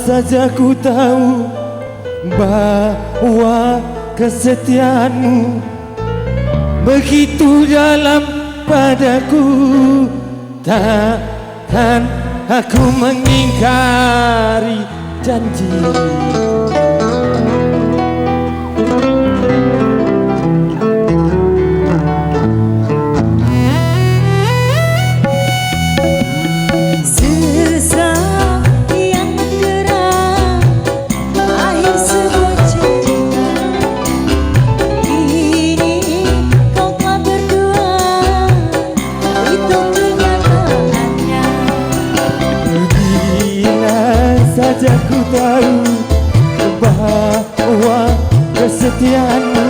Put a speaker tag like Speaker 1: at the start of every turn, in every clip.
Speaker 1: Saja ku tahu bahwa kesetiaanmu begitu dalam padaku, takkan aku mengingkari janji. Saja ku tahu bahwa kesetiaanmu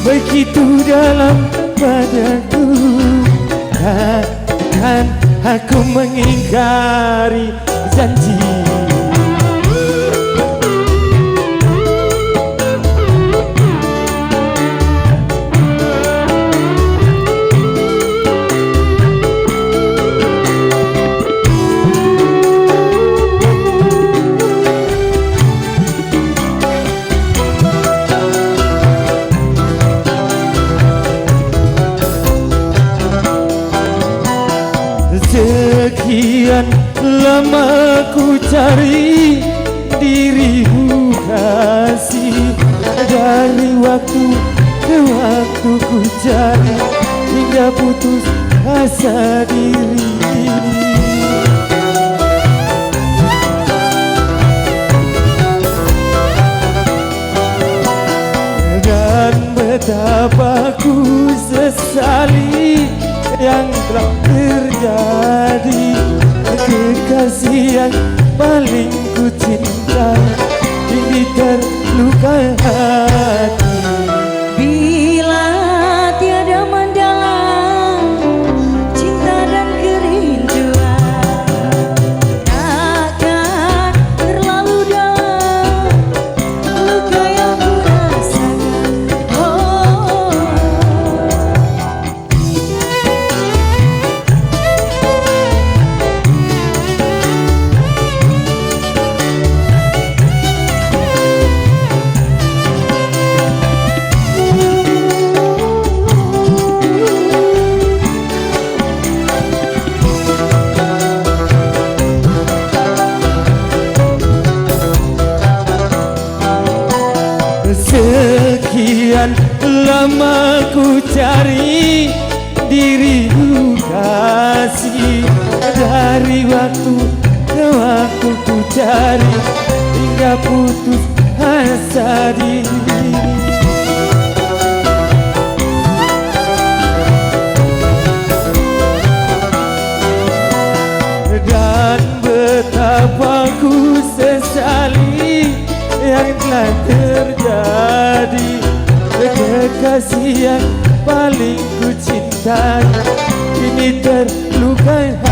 Speaker 1: begitu dalam padaku, takkan aku mengingkari janji. Sekian lama ku cari dirimu kasih, dari waktu ke waktu ku cari hingga putus asa diri. Dan betapa ku sesali yang telah terjadi, kekasih yang paling ku cinta kini terluka hati.
Speaker 2: Bila tiada mendalam cinta dan kerinduan, takkan terlalu dalam luka yang ku rasakan.
Speaker 1: Sekian lama ku cari dirimu kasih, dari waktu ke waktu ku cari hingga putus asa diri. Dan betapa ku sesali yang telah terjadi, kekasih yang paling ku cintai kini terluka.